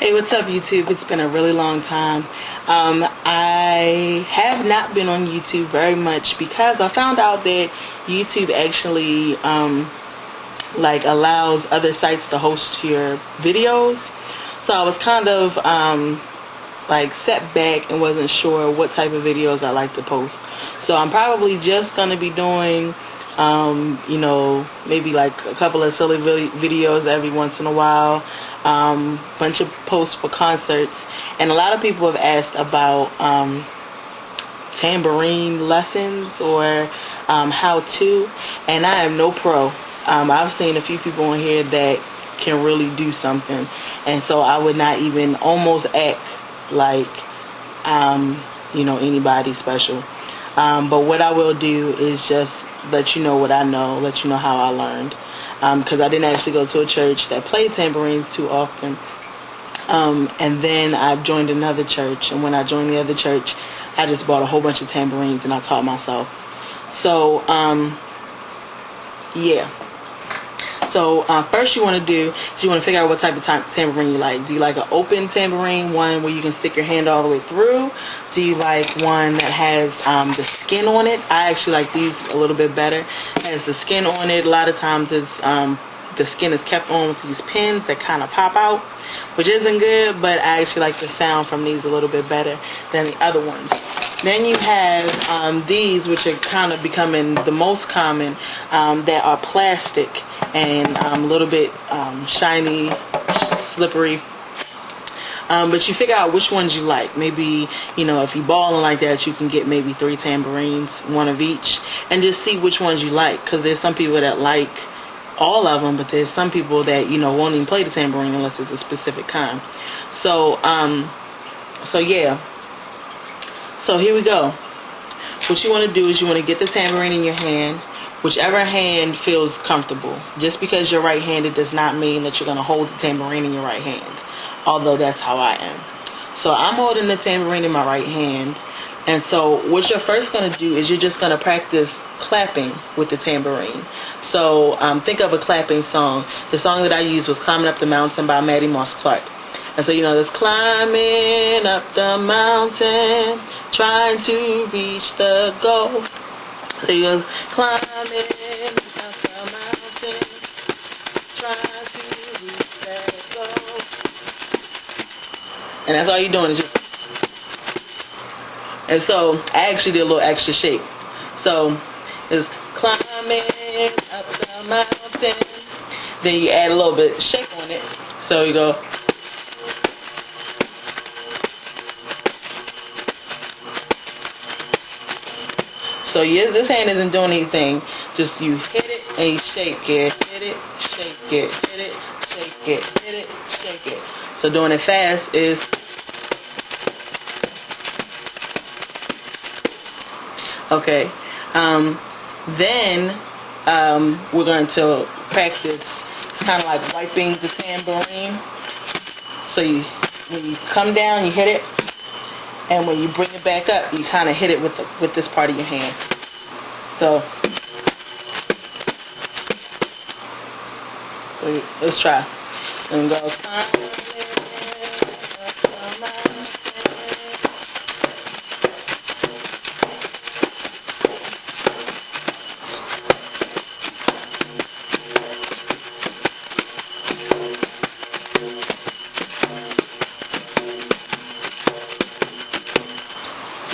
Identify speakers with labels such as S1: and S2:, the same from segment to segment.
S1: Hey, what's up, YouTube? It's been a really long time. I have not been on YouTube very much because I found out that YouTube actually allows other sites to host your videos. So I was kind of set back and wasn't sure what type of videos I like to post. So I'm probably just going to be doing maybe like a couple of silly videos every once in a while, bunch of posts for concerts, and a lot of people have asked about tambourine lessons or how-to, and I am no pro. I've seen a few people on here that can really do something, and so I would not even almost act like anybody special. But what I will do is just let you know what I know, let you know how I learned, because I didn't actually go to a church that played tambourines too often. And then I joined another church, and when I joined the other church, I just bought a whole bunch of tambourines and I taught myself. So, yeah. So first you want to do is you want to figure out what type of tambourine you like. Do you like an open tambourine, one where you can stick your hand all the way through? Do you like one that has the skin on it? I actually like these a little bit better. It has the skin on it. A lot of times it's the skin is kept on with these pins that kind of pop out, which isn't good, but I actually like the sound from these a little bit better than the other ones. Then you have these, which are kind of becoming the most common, that are plastic and a little bit shiny, slippery. But you figure out which ones you like. Maybe, if you balling like that, you can get maybe 3 tambourines, one of each, and just see which ones you like. Because there's some people that like all of them, but there's some people that, won't even play the tambourine unless it's a specific kind. So, yeah. So here we go. What you want to do is you want to get the tambourine in your hand, whichever hand feels comfortable. Just because you're right-handed does not mean that you're going to hold the tambourine in your right hand, although that's how I am. So I'm holding the tambourine in my right hand, and so what you're first going to do is you're just going to practice clapping with the tambourine. So think of a clapping song. The song that I used was Climbing Up the Mountain by Maddie Moss Clark. And so, there's climbing up the mountain, trying to reach the goal. So you go, climbing up the mountain, trying to reach that goal. And that's all you're doing is just. And so I actually did a little extra shake. So it's climbing up the mountain. Then you add a little bit of shake on it. So you go. So this hand isn't doing anything. Just you hit it and you shake it. Hit it, shake it, hit it, shake it, hit it, shake it. So doing it fast is. Okay. Then we're going to practice kind of like wiping the tambourine. So when you come down, you hit it. And when you bring it back up, you kind of hit it with this part of your hand. So let's try. And go.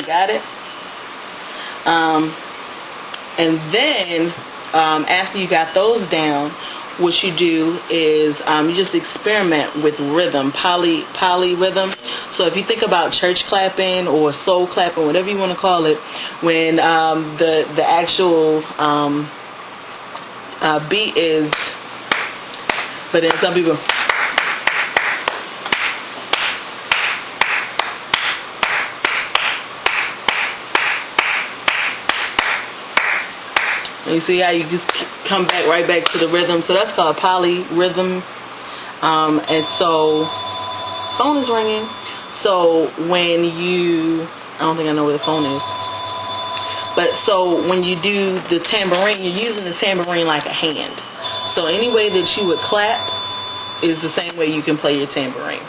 S1: Got it? And then after you got those down, what you do is you just experiment with rhythm, poly rhythm. So if you think about church clapping or soul clapping, whatever you want to call it, when the actual beat is, but then some people. You see how you just come right back to the rhythm. So that's called poly rhythm. And so, phone is ringing. So when I don't think I know where the phone is. But so when you do the tambourine, you're using the tambourine like a hand. So any way that you would clap is the same way you can play your tambourine.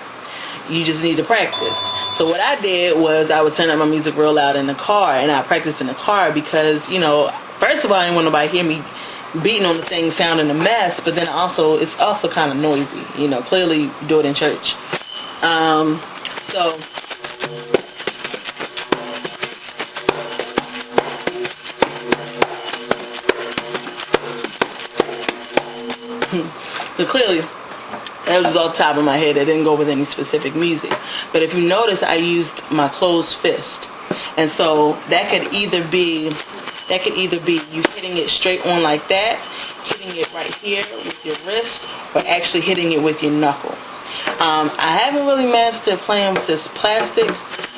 S1: you just need to practice. So what I did was I would turn up my music real loud in the car, and I practiced in the car because, you know, first of all, I didn't want nobody to hear me beating on the thing sounding a mess, but then also it's also kind of noisy, you know. Clearly do it in church. So so clearly that was off the top of my head. I didn't go with any specific music. But if you notice, I used my closed fist. And so that could either be you hitting it straight on like that, hitting it right here with your wrist, or actually hitting it with your knuckle. I haven't really mastered playing with this plastic,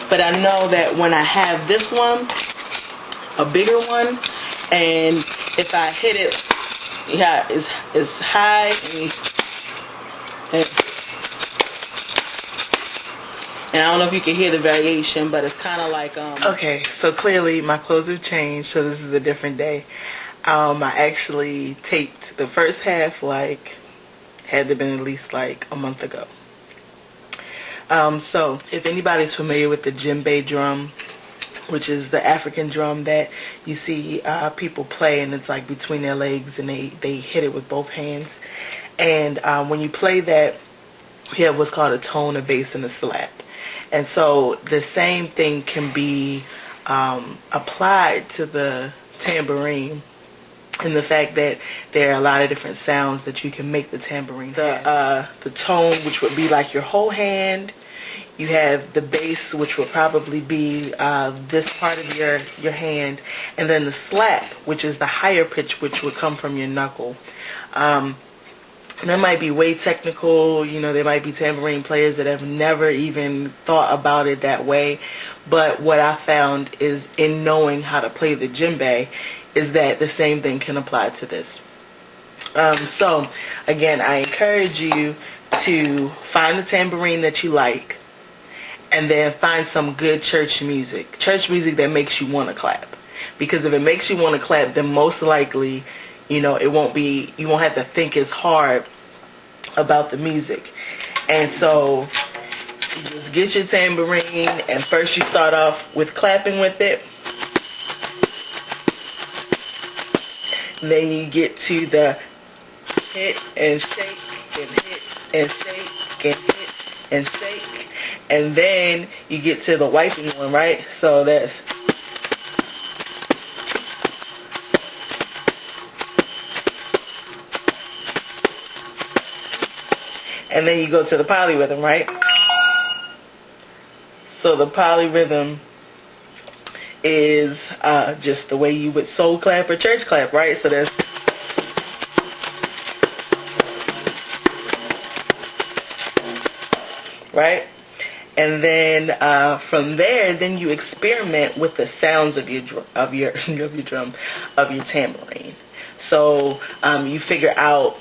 S1: but I know that when I have this one, a bigger one, and if I hit it, yeah, it's high and I don't know if you can hear the variation, but it's kind of like, okay, so clearly my clothes have changed, so this is a different day. I actually taped the first half, like, had to been at least like a month ago. So if anybody's familiar with the djembe drum, which is the African drum that you see people play, and it's like between their legs, and they hit it with both hands. And when you play that, you have what's called a tone, a bass, and a slap. And so the same thing can be applied to the tambourine, in the fact that there are a lot of different sounds that you can make the tambourine. The tone, which would be like your whole hand. You have the bass, which would probably be this part of your hand, and then the slap, which is the higher pitch, which would come from your knuckle. That might be way technical, you know, there might be tambourine players that have never even thought about it that way, but what I found is, in knowing how to play the djembe, is that the same thing can apply to this. So, again, I encourage you to find the tambourine that you like, and then find some good church music that makes you want to clap. Because if it makes you want to clap, then most likely, you know, you won't have to think as hard about the music. And so you just get your tambourine, and first you start off with clapping with it. And then you get to the hit and shake and hit and shake and hit and shake. And then you get to the wiping one, right? So that's... And then you go to the polyrhythm, right? So the polyrhythm is just the way you would soul clap or church clap, right? So that's... right? And then from there, then you experiment with the sounds of your tambourine. So you figure out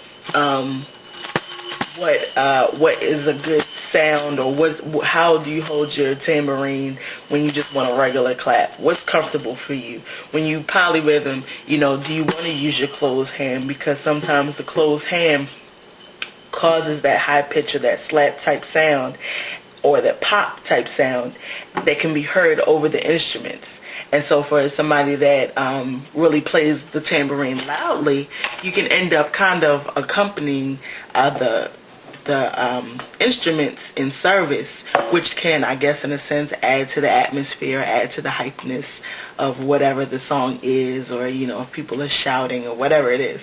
S1: what is a good sound, or how do you hold your tambourine when you just want a regular clap? What's comfortable for you? When you polyrhythm, you know, do you want to use your closed hand? Because sometimes the closed hand causes that high pitch or that slap type sound, or that pop type sound that can be heard over the instruments. And so for somebody that really plays the tambourine loudly, you can end up kind of accompanying the instruments in service, which can, I guess, in a sense, add to the atmosphere, add to the hypeness of whatever the song is, or, you know, if people are shouting or whatever it is.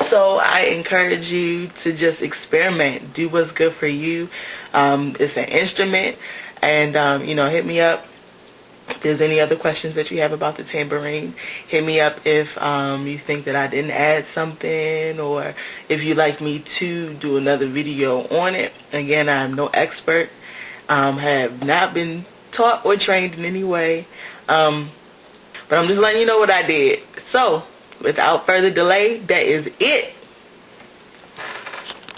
S1: So I encourage you to just experiment, do what's good for you. It's an instrument, and you know, hit me up if there's any other questions that you have about the tambourine. Hit me up if you think that I didn't add something, or if you'd like me to do another video on it. Again, I'm no expert, have not been taught or trained in any way, but I'm just letting you know what I did. So without further delay, that is it.